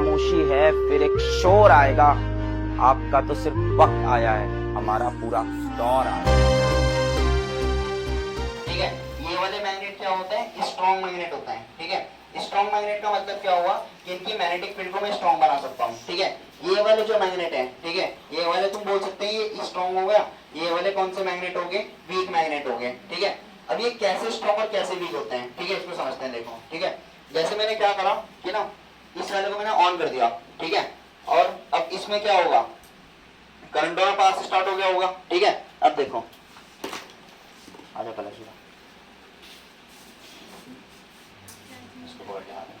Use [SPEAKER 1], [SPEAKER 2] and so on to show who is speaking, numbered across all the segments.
[SPEAKER 1] खामोशी है फिर एक शोर आएगा। आपका तो सिर्फ वक्त आया है, हमारा पूरा दौर आया है।
[SPEAKER 2] ठीक है, ये वाले मैग्नेट क्या होते हैं? स्ट्रॉन्ग मैग्नेट होता है। ठीक है, स्ट्रॉन्ग मैग्नेट का मतलब क्या हुआ कि इनकी मैग्नेटिक फील्ड को मैं स्ट्रॉन्ग बना सकता हूँ। ठीक है, ये वाले जो मैग्नेट है, ठीक है, ये वाले तुम बोल सकते हैं ये स्ट्रॉन्ग हो गया, ये वाले कौन से मैग्नेट हो गए? वीक मैग्नेट हो गए। ठीक है, अब ये कैसे स्ट्रॉन्ग और कैसे वीक होते हैं, ठीक है, इसको समझते हैं। देखो, ठीक है, जैसे मैंने क्या करा कि ना इस वाले को मैंने ऑन कर दिया, ठीक है, और अब इसमें क्या होगा? करंट दोनों पास स्टार्ट हो गया होगा। ठीक है, अब देखो, आजा पहले सीधा इसको पकड़ के आना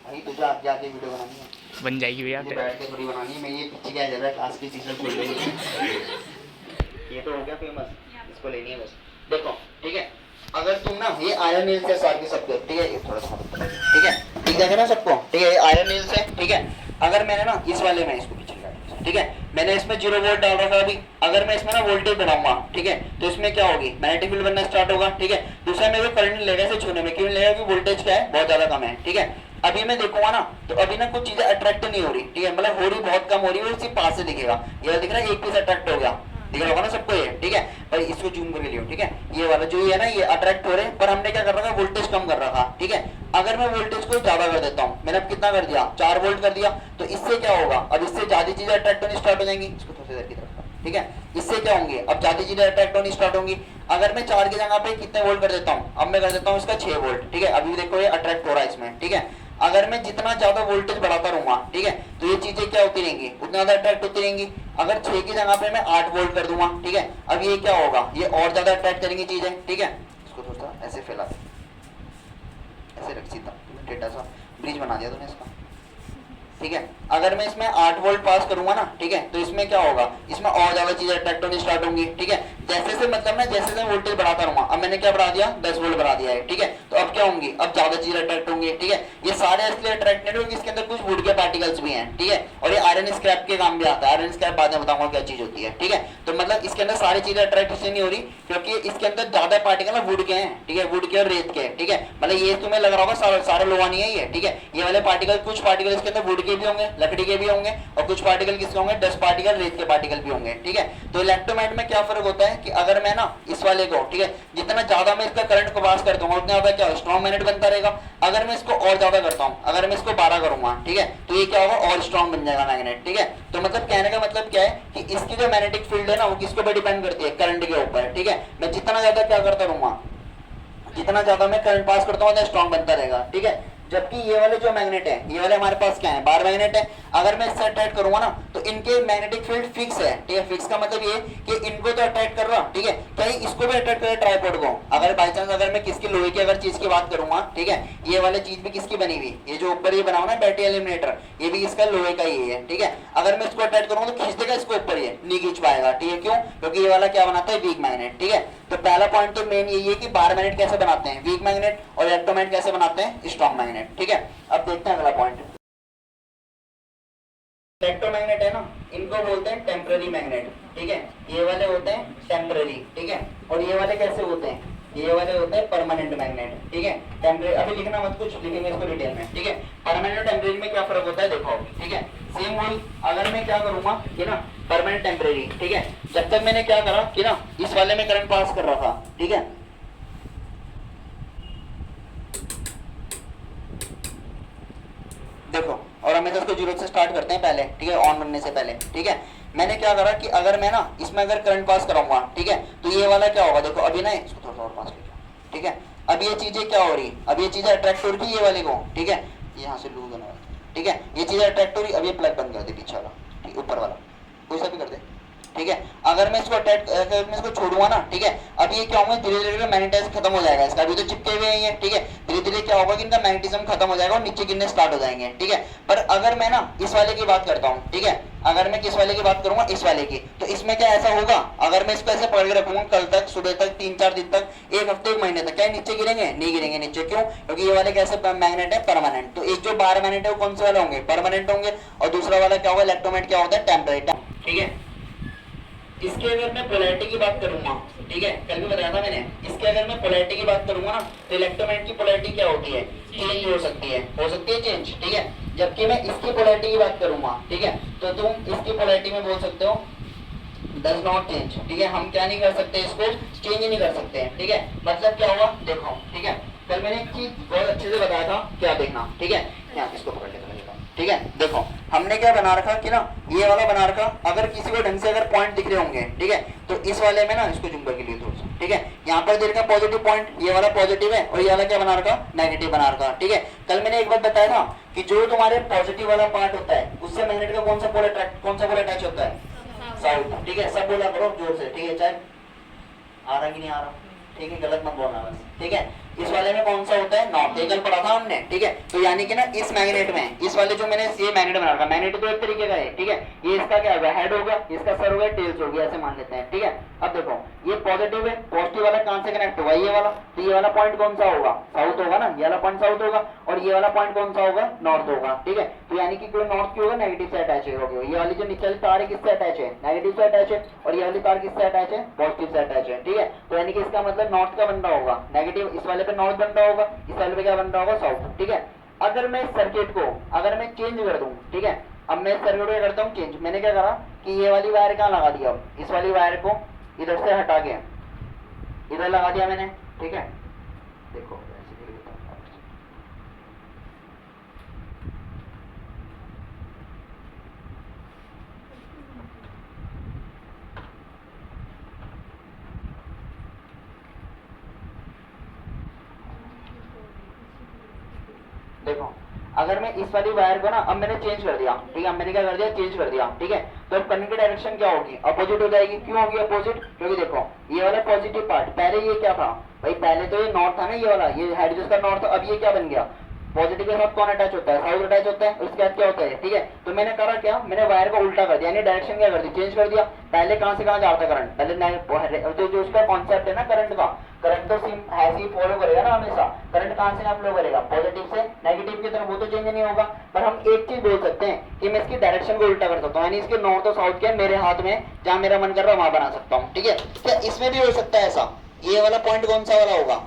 [SPEAKER 2] भाई, तुझे आप जाके वीडियो बनानी है,
[SPEAKER 3] बन जाएगी भैया।
[SPEAKER 2] मुझे बैठ के थोड़ी बनानी है। मैं ये पीछे क्या जा रहा है, क्लास की चीजें खोल रही है। ये तो हो गया फेमस, इसको लेनी है बस। देखो, ठीक है, अगर तुम ना ये आयरन नील से सार के सकते हो, ठीक है, ये थोड़ा सा, ठीक है, ठीक है ना सबको, ठीक है, ये आयरन नील से, ठीक है। अगर मैंने ना इस वाले में इसको पीछे लगाया, ठीक है, मैंने इसमें 0 वोल्ट डाल रखा अभी, अगर मैं इसमें ना वोल्टेज बढ़ाऊंगा, ठीक है, तो इसमें क्या होगी? मैग्नेटिक फील्ड बनना स्टार्ट होगा। ठीक है, दूसरा मेरे को करंट लेगा इसे छूने में, क्यों लेगा? क्योंकि वोल्टेज क्या है? बहुत ज्यादा कम है। ठीक है, अभी मैं देखूंगा ना तो अभी ना कुछ चीजें अट्रैक्ट नहीं हो रही, ठीक है, मतलब हो रही बहुत कम हो रही है, सिर्फ पास से दिखेगा। ये दिख रहा है, एक पीस अट्रैक्ट हो गया, दिख रहा होगा ना सबको ये, ठीक है, पर इसको जूम करके लियो, ठीक है, ये वाला जो है ना ये अट्रैक्ट हो रहे हैं, पर हमने क्या कर रखा? वोल्टेज कम कर रखा। ठीक है, अगर मैं वोल्टेज को ज्यादा कर देता हूँ, मैंने अब कितना कर दिया? 4 वोल्ट कर दिया, तो इससे क्या होगा? अब इससे ज्यादा चीजें अट्रैक्ट होनी स्टार्ट हो जाएंगी। इसको थोड़ी देर की तरफ, ठीक है, इससे क्या होंगे? अब ज्यादा चीजें अट्रैक्ट होनी स्टार्ट होंगी। अगर मैं 4 की जगह पे कितने वोल्ट कर देता हूँ? अब मैं कर देता हूँ इसका 6 वोल्ट, ठीक है, अभी देखो ये अट्रैक्ट हो रहा है इसमें। ठीक है, अगर मैं जितना ज्यादा वोल्टेज बढ़ाता रहूंगा, ठीक है, तो ये चीजें क्या होती रहेंगी? उतना ज्यादा अट्रैक्ट होती रहेंगी। अगर 6 की जगह पे मैं 8 वोल्ट कर दूंगा, ठीक है, अब ये क्या होगा? ये और ज्यादा अट्रैक्ट करेंगी चीजें। ठीक है, इसको थोड़ा सा ऐसे फैला, ऐसे रख सीधा, टेढ़ा सा ब्रिज बना दिया तूने इसका। ठीक है, अगर मैं इसमें 8 वोल्ट पास करूंगा ना, ठीक है, तो इसमें क्या होगा? इसमें और ज्यादा चीजें अट्रैक्ट होनी स्टार्ट होंगी। ठीक है, जैसे से मतलब ना जैसे से वोल्टेज बढ़ाता रहूंगा, अब मैंने क्या बढ़ा दिया? 10 वोल्ट बढ़ा दिया है। ठीक है, तो अब क्या होंगी? अब ज्यादा चीजें अट्रैक्ट होंगी। ठीक है, ये सारे इसलिए अट्रैक्ट नहीं होंगे, इसके अंदर कुछ वुड के पार्टिकल्स भी हैं। ठीक है, और ये आयरन स्क्रैप के काम भी आता है। आयरन स्क्रैप बाद में बताऊंगा क्या चीज होती है। ठीक है, तो मतलब इसके अंदर सारी चीजें अट्रैक्ट इसलिए नहीं हो रही क्योंकि इसके अंदर ज्यादा पार्टिकल ना वुड के हैं। ठीक है, वुड के और रेत के। ठीक है, मतलब ये तुम्हें लग रहा होगा सारा लोहा नहीं है ये। ठीक है, ये वाले पार्टिकल, कुछ पार्टिकल इसके अंदर वुड के भी होंगे, लकड़ी के भी होंगे, और कुछ पार्टिकल किसके होंगे? डस्ट पार्टिकल, रेत के पार्टिकल भी होंगे। ठीक है, तो इलेक्ट्रोमैग्नेट में क्या फर्क होता है कि अगर मैं ना इस वाले को, ठीक है, जितना ज्यादा मैं इसका करंट को पास करता हूँ उतना ज्यादा क्या स्ट्रॉन्ग मैग्नेट बनता रहेगा। अगर मैं इसको और ज्यादा करता हूँ, अगर मैं इसको 12 करूंगा, ठीक है, तो ये क्या होगा? और स्ट्रॉन्ग बन जाएगा मैग्नेट। ठीक है, तो मतलब कहने का मतलब क्या है कि इसकी जो मैग्नेटिक फील्ड है ना वो किसके ऊपर डिपेंड करती है? करंट के ऊपर। ठीक है, मैं जितना ज्यादा क्या करता रहूंगा, जितना ज्यादा मैं करंट पास करता हूँ उतना स्ट्रॉन्ग बनता रहेगा। ठीक है, जबकि ये वाले जो मैग्नेट है, ये वाले हमारे पास क्या है? बार मैग्नेट है। अगर मैं इससे अट्रैक्ट करूंगा ना तो इनके मैग्नेटिक फील्ड फिक्स है। ठीक है, फिक्स का मतलब ये कि इनको तो अट्रैक्ट कर रहा, ठीक है, कहीं इसको भी अट्रैक्ट करे ट्राइपॉड को। अगर बाई चांस अगर मैं किसकी लोहे की अगर चीज की बात करूंगा, ठीक है, ये वाले चीज भी किसकी बनी हुई? ये जो ऊपर ये बना हुआ ना बैटरी एलिमिनेटर, ये भी इसका लोहे का ही है। ठीक है, अगर मैं इसको अट्रैक्ट करूंगा तो खींच देगा इसको ऊपर, ये नहीं खींच पाएगा। ठीक है, क्यों? क्योंकि ये वाला क्या बनाता है? Weak magnet. ठीक है, तो पहला पॉइंट तो मेन यही है कि बार मैग्नेट कैसे बनाते हैं? Weak magnet. और इलेक्ट्रोमैग्नेट कैसे बनाते हैं? Strong magnet. ठीक है, अब देखते हैं अगला पॉइंट। इलेक्ट्रोमैग्नेट है ना, इनको बोलते हैं टेम्पररी मैग्नेट। ठीक है, ये वाले होते हैं टेम्पररी। ठीक है, और ये वाले कैसे होते हैं? ये वाले होते हैं परमानेंट मैग्नेट। ठीक है, टेम्पररी अभी लिखना मत, कुछ लिखेंगे इसको डिटेल में। ठीक है, परमानेंट और टेम्पररी में क्या फर्क होता है देखो। ठीक है, सेम वही, अगर मैं क्या करूंगा कि ना परमानेंट टेम्पररी, ठीक है, जब तक मैंने क्या करा कि ना इस वाले में करंट पास कर रहा था, ठीक है, देखो, और हमें तो इसको 0 से स्टार्ट करते हैं पहले। ठीक है, ऑन बनने से पहले। ठीक है, मैंने क्या करा कि अगर मैं ना इसमें अगर करंट पास कराऊंगा, ठीक है, तो ये वाला क्या होगा? देखो अभी ना इसको थोड़ा और पास लेके, ठीक है, अब ये चीजें क्या हो रही? अब ये चीजें अट्रैक्ट हो रही है ये वाले को। ठीक है, यहाँ से लूज बना, ठीक है, ये चीजें अट्रैक्ट हो रही। अब ये प्लग बंद कर दे पीछे वाला, ठीक, ऊपर वाला कोई सा भी कर दे। ठीक है, अगर मैं इसको अटैच, अगर मैं इसको छोड़ूंगा ना, ठीक है, अब ये क्या होगा? धीरे धीरे मैग्नेटिज्म खत्म हो जाएगा इसका। अभी तो चिपके हुए हैं ये। ठीक है, धीरे धीरे क्या होगा कि इनका मैग्नेटिज्म खत्म हो जाएगा और नीचे गिरने स्टार्ट हो जाएंगे। ठीक है, पर अगर मैं ना इस वाले की बात करता हूँ, ठीक है, अगर मैं किस वाले की बात करूंगा? इस वाले की, तो इसमें क्या ऐसा होगा? अगर मैं इसको ऐसे पकड़ के रखूंगा कल तक, सुबह तक, 3-4 दिन तक, एक हफ्ते, 1 महीने तक, क्या नीचे गिरेंगे? नहीं गिरेंगे नीचे। क्यों? क्योंकि ये वाले कैसे मैग्नेट है? परमानेंट। तो एक जो बार मैग्नेट है वो कौन से वाले होंगे? परमानेंट होंगे। और दूसरा वाला क्या होगा? इलेक्ट्रोमैग्नेट क्या होता है? टेम्पररी। ठीक है, इसके अगर मैं पोलैरिटी की बात करूंगा, ठीक है, कल भी बताया था मैंने, इसके अगर मैं पोलैरिटी की बात करूंगा ना, तो इलेक्ट्रोमैग्नेट की पोलैरिटी क्या होती है, चेंज हो सकती है चेंज, ठीक है। जबकि मैं इसकी पोलैरिटी की बात करूंगा, ठीक है, तो तुम इसकी पोलैरिटी में बोल सकते हो डज नॉट चेंज, ठीक है। हम क्या नहीं कर सकते, इसको चेंज नहीं कर सकते हैं, ठीक है। मतलब क्या हुआ देखो, ठीक है, कल मैंने एक चीज बहुत अच्छे से बताया था, क्या देखना, ठीक है, यहाँ इसको पकड़ लेता हूँ, ठीक है। देखो हमने क्या बना रखा कि ना, ये वाला बना रखा, अगर किसी को ढंग से अगर पॉइंट दिख रहे होंगे, ठीक है, तो इस वाले में ना, इसको जूम करके लिए थोड़ा सा, ठीक है, यहाँ पर दे रखा पॉजिटिव पॉइंट, ये वाला पॉजिटिव है और ये वाला क्या बना रखा, नेगेटिव बना रखा, ठीक है। कल मैंने एक बात बताया था कि जो तुम्हारे पॉजिटिव वाला पार्ट होता है उससे मैग्नेट का कौन सा पोल अटैच होता है, साउथ, ठीक है। सब बोला करो जोर से, ठीक है, चाहे आ रहा कि नहीं आ रहा, ठीक है, गलत मत बोलना बस, ठीक है। इस वाले में कौन सा होता है, नॉर्थ, ये कल पढ़ा था हमने, ठीक है। तो यानी कि ना इस मैग्नेट में, इस वाले जो मैंने ये मैग्नेट बना रखा, मैग्नेट तो एक तरीके का है, ठीक है, ये इसका क्या होगा, हेड होगा, इसका सर होगा, टेल्स होगी, ऐसे मान लेते हैं, ठीक है। अब देखो ये पॉजिटिव है, पॉजिटिव वाला कहां से कनेक्ट होगा, ये वाला, तो ये वाला पॉइंट कौन सा होगा, साउथ होगा ना, ये वाला पॉइंट साउथ होगा, और ये वाला पॉइंट कौन सा होगा, नॉर्थ होगा, ठीक है। तो यानी कि कोई नॉर्थ की होगा, नेगेटिव से अटैच होगी, ये वाली जो नीचे वाली तार है किससे अटैच है, नेगेटिव से अटैच है, और ये वाली तार किससे अटैच है, पॉजिटिव से अटैच है, ठीक है। तो यानी कि इसका मतलब नॉर्थ का बन रहा होगा, नेगेटिव इस वाले पे नॉर्थ बन रहा होगा, इस वाले पे क्या बन रहा होगा, साउथ, ठीक है। अगर मैं सर्किट को अगर मैं चेंज कर दूं, ठीक है, अब मैं सर्किट को करता हूं चेंज, मैंने क्या करा कि ये वाली वायर कहां लगा दिया, इस वाली वायर को इधर से हटा के इधर लगा दिया मैंने, ठीक है। देखो देखो अगर मैं इस वाली वायर को ना, अब मैंने चेंज कर दिया, ठीक है, मैंने क्या कर दिया, चेंज कर दिया, ठीक है। तो अब करंट की डायरेक्शन क्या होगी, अपोजिट हो जाएगी। क्यों होगी अपोजिट, क्योंकि देखो ये वाला पॉजिटिव पार्ट, पहले ये क्या था भाई, पहले तो ये नॉर्थ था ना, ये वाला, ये हेड जिसका नॉर्थ था, अब ये क्या बन गया, पॉजिटिव के साथ कौन अटैच होता है, साउथ अटैच होता है, उसके बाद क्या होता है, ठीक है। तो मैंने करा क्या, मैंने वायर को उल्टा कर दिया, यानी डायरेक्शन क्या कर दी, चेंज कर दिया। पहले कहां से कहां जा रहा था करंट, पहले जो उसका कॉन्सेप्ट है ना करंट का, करंट तो ऐसे ही फॉलो करेगा ना हमेशा, करंट कहां से कहां फ्लो करेगा, पॉजिटिव से नेगेटिव की तरफ, वो तो चेंज नहीं होगा। पर हम एक चीज बोल सकते हैं कि मैं इसकी डायरेक्शन को उल्टा कर सकता हूँ, यानी इसके नॉर्थ और साउथ के मेरे हाथ में, जहां मेरा मन कर रहा है वहां बना सकता हूँ, ठीक है। क्या इसमें भी हो सकता है ऐसा, ये वाला पॉइंट कौन सा वाला होगा,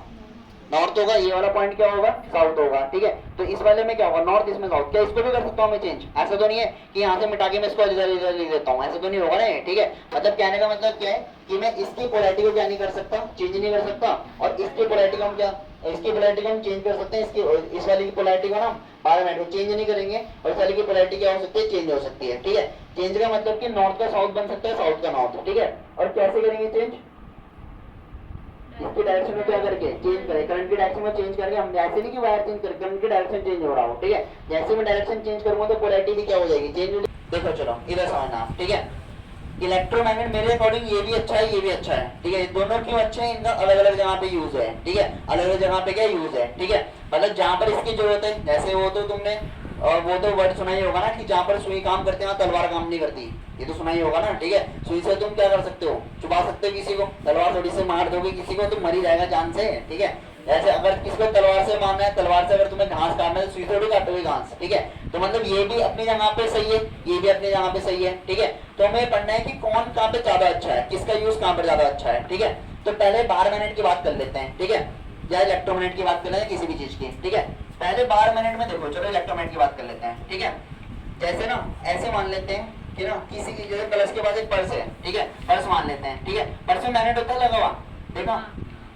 [SPEAKER 2] नॉर्थ होगा, ये वाला पॉइंट क्या होगा, साउथ होगा, ठीक है। तो इस वाले में क्या होगा, नॉर्थ, इसमें साउथ। क्या इसको भी कर सकता हूँ मैं चेंज, ऐसा तो नहीं है कि यहाँ से मिटा के मैं इसको इधर इधर लिख देता हूँ, ऐसा तो नहीं होगा ना, ठीक है। मतलब कहने का मतलब क्या है कि मैं इसकी पोलैरिटी को क्या नहीं कर सकता, चेंज नहीं कर सकता, और इसकी पोलैरिटी को हम क्या, इसकी पोलैरिटी को हम चेंज कर सकते हैं, इसकी इस वाली की पोलैरिटी को ना 12 मिनट में चेंज नहीं करेंगे, और इस वाली की पोलैरिटी क्या हो सकती है, चेंज हो सकती है, ठीक है। चेंज का मतलब कि नॉर्थ का साउथ बन सकता है, साउथ का नॉर्थ, ठीक है। और कैसे करेंगे चेंज, इसकी डायरेक्शन में क्या करके चेंज करें, करंट की डायरेक्शन में चेंज करके, हम ऐसे नहीं कि वायर चेंज करें, करंट की डायरेक्शन चेंज हो रहा हो, ठीक है। जैसे मैं डायरेक्शन चेंज करूंगा तो पोलैरिटी भी क्या हो जाएगी, चेंज हो। देखो चलो इधर समझना, ठीक है। इलेक्ट्रोमैग्नेट मेरे अकॉर्डिंग ये भी अच्छा है, ये भी अच्छा है, ठीक है। दोनों क्यों अच्छे हैं, इनका अलग अलग जगह पे यूज है, ठीक है, अलग अलग जगह पे क्या यूज है, ठीक है। मतलब जहां पर इसकी जरूरत है, जैसे वो तो तुमने वो तो वर्ड सुना ही होगा ना कि जहां पर सुई काम करते हैं तलवार काम नहीं करती, ये तो सुना ही होगा ना, ठीक है। सुई से तुम क्या कर सकते हो, चुबा सकते हो किसी को, तलवार थोड़ी से मार दोगे किसी को तो मर ही जाएगा जान से, ठीक है। ऐसे अगर किसी को तलवार से मारना है, तलवार से अगर तुम्हें घास काटना है तो सुई थोड़ी काटोगे घास, ठीक है। तो मतलब ये भी अपनी जगह पे सही है, ये भी अपनी जगह पे सही है, ठीक है। तो हमें पढ़ना है कि कौन कहाँ पे ज्यादा अच्छा है, किसका यूज कहाँ पर ज्यादा अच्छा है, ठीक है। तो पहले 12 मिनट की बात कर लेते हैं, ठीक है, या इलेक्ट्रोमैग्नेट की बात कर लेते हैं, किसी भी चीज की, ठीक है। पहले 12 मिनट में देखो, चलो इलेक्ट्रोमैग्नेट की बात कर लेते हैं, ठीक है। जैसे ना ऐसे मान लेते हैं कि ना किसी की जैसे प्लस के पास एक पर्स है, ठीक है, पर्स मान लेते हैं, ठीक है। पर्स में मैग्नेट होता है लगा हुआ, देखा,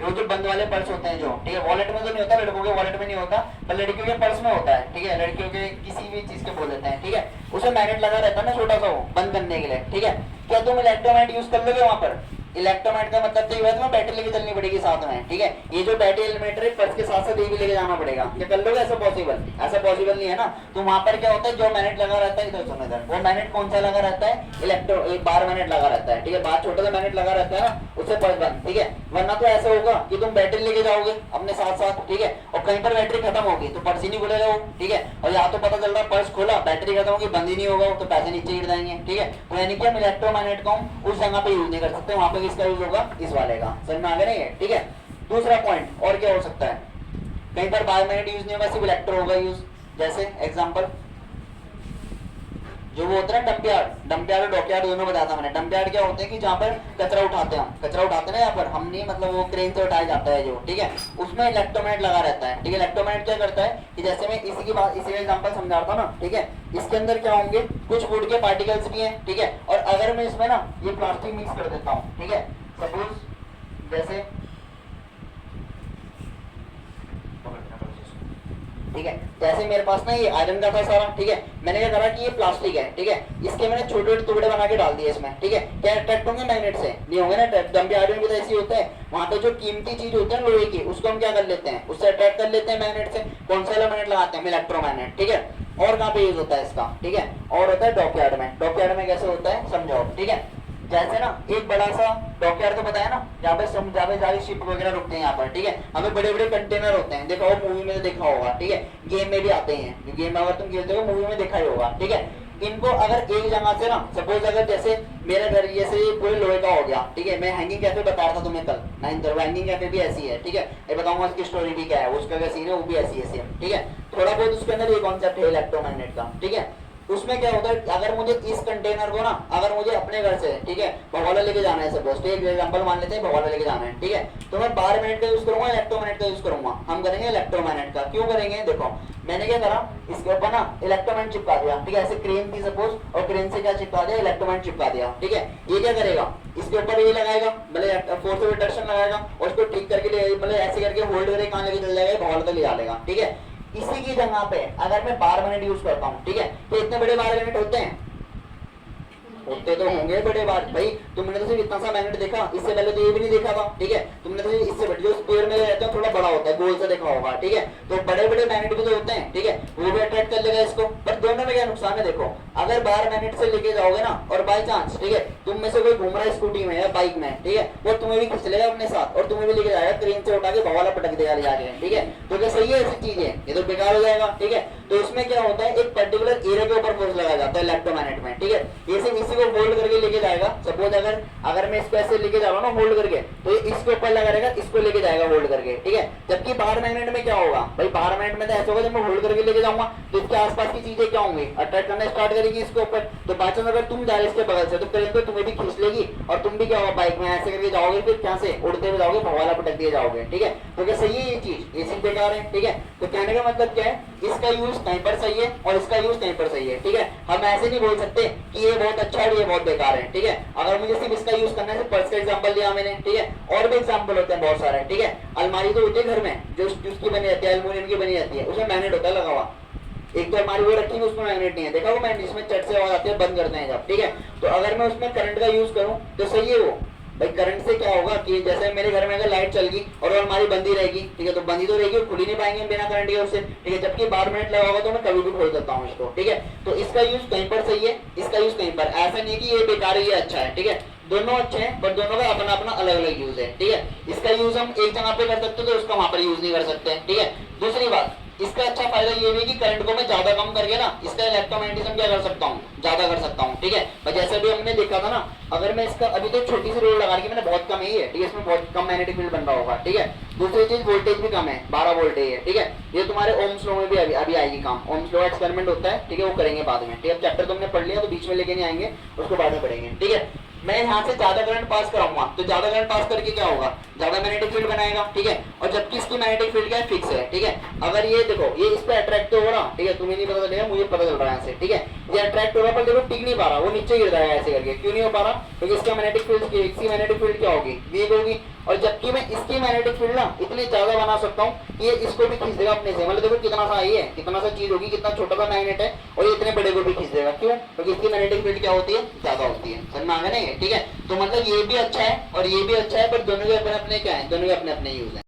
[SPEAKER 2] वो जो बंद वाले पर्स होते हैं जो, ठीक है, वॉलेट में तो नहीं होता, लड़कों के वॉलेट में नहीं होता, पर लड़कियों के पर्स में होता है, ठीक है, लड़कियों के किसी भी चीज के बोल देते हैं, ठीक है। उसमें मैग्नेट लगा रहता है ना छोटा सा, वो बंद करने के लिए, ठीक है। क्या तुम इलेक्ट्रोमैग्नेट यूज कर लोगे वहां पर, इलेक्ट्रोमैग्नेट का मतलब तो ये है बैटरी लेके चलनी पड़ेगी साथ में, ठीक है। ये जो बैटरी एलिमेंटर है पर्स के साथ साथ ये भी लेके जाना पड़ेगा, क्या कर लोगे, ऐसा पॉसिबल, ऐसा पॉसिबल नहीं है ना। तो वहां पर क्या होता है, जो मैग्नेट लगा रहता है, इधर सुनो इधर, वो मैग्नेट कौन सा लगा रहता है, एक बार मैग्नेट लगा रहता है, ठीक है, बार छोटा सा मैग्नेट लगा रहता है ना, उससे पर्स बंद, ठीक है। वरना तो ऐसा होगा कि तुम बैटरी लेके जाओगे अपने साथ साथ, ठीक है, और कहीं पर बैटरी खत्म होगी तो पर्स ही नहीं खुलेगा वो, ठीक है। और यहाँ तो पता चल रहा है पर्स खोला, बैटरी खत्म होगी, बंद ही नहीं होगा, तो पैसे नीचे गिर जाएंगे, ठीक है। तो यानी कि हम इलेक्ट्रोमैग्नेट को उस जगह पे यूज नहीं कर सकते, वहां पे किसका यूज होगा, इस वाले का, समझ में आ गया नहीं है, ठीक है। दूसरा पॉइंट और क्या हो सकता है, कहीं पर बायोमैग्नेट यूज नहीं होगा, सिर्फ इलेक्ट्रो होगा यूज, जैसे एग्जांपल जो वो होता है डंप यार्ड और डॉक यार्ड दोनों बताया था मैंने। डंप यार्ड क्या होते हैं कि जहाँ पर कचरा उठाते हैं, हम कचरा उठाते हैं ना, यहाँ पर हम नहीं, मतलब वो क्रेन से उठाया जाता है जो, ठीक है, उसमें इलेक्ट्रोमैग्नेट लगा रहता है, ठीक है। इलेक्ट्रोमैग्नेट क्या करता है कि जैसे मैं इसी की बात, इसी का एग्जांपल समझा रहा था ना, ठीक है, इसके अंदर क्या होंगे, कुछ वुड के पार्टिकल्स भी हैं, ठीक है, और अगर मैं इसमें ना ये प्लास्टिक मिक्स कर देता हूँ, ठीक है, सपोज जैसे, ठीक है, जैसे मेरे पास ना ये आयरन का था सारा, ठीक है, मैंने क्या करा कि ये प्लास्टिक है, ठीक है, इसके मैंने छोटे छोटे टुकड़े बना के डाल दिए इसमें, ठीक है, क्या अट्रैक्ट होंगे मैग्नेट से? नहीं होंगे ना, डंप यार्ड में भी तो ऐसे होता है, वहां पे जो कीमती चीज होती है लोहे की, उसको हम क्या कर लेते हैं, उससे अट्रैक्ट कर लेते हैं मैग्नेट से। कौन सा वाला मैग्नेट लगाते हैं? इलेक्ट्रोमैग्नेट, ठीक है। और कहाँ पे यूज होता है इसका, ठीक है, और होता है डॉक यार्ड में। डॉक यार्ड में कैसे होता है समझाओ, ठीक है, जैसे ना एक बड़ा सा डॉक यार्ड तो बताया ना, जहाँ पे सारी शिप वगैरह रुकते हैं यहाँ पर, ठीक है, हमें बड़े बड़े कंटेनर होते हैं, देखा हो मूवी में तो देखा होगा, ठीक है, गेम में भी आते हैं, गेम अगर तुम खेलते हो मूवी में देखा ही होगा, ठीक है। इनको अगर एक जगह से ना, सपोज अगर जैसे मेरा घर जैसे पूरे लोहे का हो गया, ठीक है, मैं हैंगिंग कैफे बता रहा था तुम्हें कल, हैंगिंग कैफे भी ऐसी है, ठीक है, ये बताऊंगा उसकी स्टोरी भी क्या है, उसका क्या सीन है, वो भी ऐसी है सेम, ठीक है। थोड़ा बहुत उसके अंदर ये कॉन्सेप्ट है इलेक्ट्रोमैग्नेट का, ठीक है। उसमें क्या होता है, अगर मुझे इस कंटेनर को ना, अगर मुझे अपने घर से, ठीक है, भगोड़ा लेके जाना है, सपोज एक एग्जांपल मान लेते हैं, भगोड़ा लेके जाना है, ठीक है, तो मैं 12 मिनट का यूज करूंगा, इलेक्ट्रोमैग्नेट का यूज करूंगा? हम करेंगे इलेक्ट्रोमैग्नेट का। क्यों करेंगे? देखो मैंने क्या करा, इसके ऊपर ना इलेक्ट्रोमैग्नेट चिपका दिया, ठीक है, ऐसे क्रेन थी सपोज, और क्रेन से क्या चिपका दिया, इलेक्ट्रोमैग्नेट चिपका दिया, ठीक है। ये क्या करेगा, इसके ऊपर ये लगाएगा, मतलब फोर्स ऑफ अट्रैक्शन लगाएगा, और उसको ठीक करके मतलब ऐसे करके होल्ड करके कहां लेके चल जाएगा, भगोड़ा तक ले जाएगा, ठीक है। इसी की जगह पे अगर मैं 12 मिनट यूज करता हूँ, ठीक है, तो इतने बड़े 12 मिनट होते हैं, होते तो होंगे बड़े बार भाई। तुमने तो सिर्फ इतना सा मैग्नेट देखा, इससे पहले तो ये भी नहीं देखा था, ठीक है, तुमने तो इससे बड़े जो स्क्वायर में रहते हैं थोड़ा बड़ा होता है, गोल से देखा होगा, ठीक है, तो बड़े बड़े मैग्नेट भी तो होते हैं, ठीक है, वो भी अट्रैक्ट कर लेगा इसको। पर दोनों में क्या नुकसान है, देखो अगर 12 मिनट से लेके जाओगे ना, और बाई चांस, ठीक है, तुम में से कोई घूम रहा है स्कूटी में या बाइक में, ठीक है, वो तुम्हें भी खींच लेगा अपने साथ, और तुम्हें भी लेके जाएगा, क्रेन से उठा के भगवाला पटक देगा ले जाके, ठीक है। तो क्या सही है ऐसी चीज है? ये तो बेकार हो जाएगा, ठीक है। तो इसमें क्या होता है, एक पर्टिकुलर एरिया के ऊपर फोर्स लगाया जाता है इलेक्ट्रोमैग्नेट में, ठीक है, ये सिर्फ इसी को होल्ड करके लेके जाएगा। सपोज अगर मैं इसको ऐसे लेके जा रहा हूँ ना होल्ड करके, तो ये इसके ऊपर लगा रहेगा, इसको लेके जाएगा होल्ड करके, ठीक है। जबकि 12 मिनट में क्या होगा भाई, 12 मिनट में तो ऐसा होगा जब मैं होल्ड करके लेके जाऊंगा तो इसके आसपास की चीजें क्या होंगी, अट्रैक्ट करना स्टार्ट करेगी इसके ऊपर। तो बात अगर तुम जा रहे इसके बगल से, तो क्रेन तो तुम्हें भी खींच लेगी, और तुम भी क्या होगा, बाइक में ऐसे करके जाओगे, फिर क्या से उड़ते हुए जाओगे, भगवाला पटक दिए जाओगे, ठीक है। तो क्या सही है ये चीज? ये चीज बेकार है, ठीक है। तो कहने का मतलब क्या है, इसका यूज कहीं पर सही है और इसका यूज कहीं पर सही है, ठीक है। हम ऐसे नहीं बोल सकते कि ये बहुत अच्छा है और ये बहुत बेकार है, ठीक है। अगर मुझे सिर्फ इसका यूज करना है, पर्स का एग्जांपल दिया मैंने, ठीक है, और भी एग्जांपल होते हैं बहुत सारे, ठीक है। अलमारी तो होती है घर में जो उसकी बनी रहती है, एल्युमिनियम की बनी रहती है, उसमें मैग्नेट होता है लगा हुआ। एक तो अलमारी वो रखी है उसमें मैग्नेट नहीं है, देखा वो मैग्नेट जिसमें चट से आवाज आती है, बंद करते हैं जब, ठीक है। तो अगर मैं उसमें करंट का यूज करूं तो सही है वो भाई। करंट से क्या होगा कि जैसे मेरे घर में अगर लाइट चल गई और वो अलमारी बंदी रहेगी, ठीक है, तो बंदी तो रहेगी, खुल ही नहीं पाएंगे बिना करंट के उससे, ठीक है। जबकि 12 मिनट लगा होगा तो मैं कभी भी खोल सकता हूँ इसको, ठीक है। तो इसका यूज कहीं पर सही है, इसका यूज कहीं पर, ऐसा नहीं कि ये बेकार है ये अच्छा है, ठीक है। दोनों अच्छे हैं, पर दोनों का अपना अपना अलग अलग यूज है, ठीक है। इसका यूज हम एक जगह पे कर सकते हैं तो उसका वहां पर यूज नहीं कर सकते, ठीक है। दूसरी बात, इसका अच्छा फायदा ये भी कि करंट को मैं ज्यादा कम करके ना इसका इलेक्ट्रोमैग्नेटिज्म क्या कर सकता हूँ, ज्यादा कर सकता हूँ, ठीक है। जैसे भी हमने देखा था ना, अगर मैं इसका अभी तो छोटी सी रोड लगा रही मैंने, बहुत कम ही है, ठीक है, इसमें बहुत कम मैग्नेटिक फील्ड बन रहा होगा, ठीक है। दूसरी चीज वोल्टेज भी कम है, 12 वोल्ट है, ठीक है। ये तुम्हारे ओम्स लॉ में भी अभी आएगी काम, ओम्स लॉ एक्सपेरिमेंट होता है, ठीक है, वो करेंगे बाद में, ठीक है। चैप्टर तुमने पढ़ लिया तो बीच में लेके नहीं आएंगे, उसको बाद में पढ़ेंगे, ठीक है। मैं यहाँ से ज्यादा करंट पास कराऊंगा तो ज्यादा करंट पास करके क्या होगा, ज्यादा मैग्नेटिक फील्ड बनाएगा, ठीक है। और जबकि इसकी मैग्नेटिक फील्ड क्या है, फिक्स है, ठीक है। अगर ये देखो ये इस पे अट्रैक्ट हो रहा, ठीक है, तुम्हें नहीं पता चलेगा, मुझे पता चल रहा है ऐसे, ठीक है। ये अट्रैक्ट हो रहा, पर देखो टिक नहीं पा रहा, वो नीचे गिर रहा है ऐसे करके। क्यों नहीं हो पा रहा? क्योंकि इसका मैग्नेटिक फील्ड, इसकी मैग्नेटिक फील्ड क्या होगी, वीक होगी। और जबकि मैं इसकी मैग्नेटिक फील्ड ना इतनी ज्यादा बना सकता हूँ कि ये इसको भी खींच देगा अपने से, मतलब देखो कितना सा ये है, कितना सा चीज होगी, कितना छोटा सा मैग्नेट है, और ये इतने बड़े को भी खींच देगा। क्यों? क्योंकि इसकी मैग्नेटिक फील्ड क्या होती है, ज्यादा होती है। समझ में आ गया नहीं? ठीक है। तो मतलब ये भी अच्छा है और ये भी अच्छा है, पर दोनों के अपने अपने क्या है, दोनों के अपने अपने यूज है।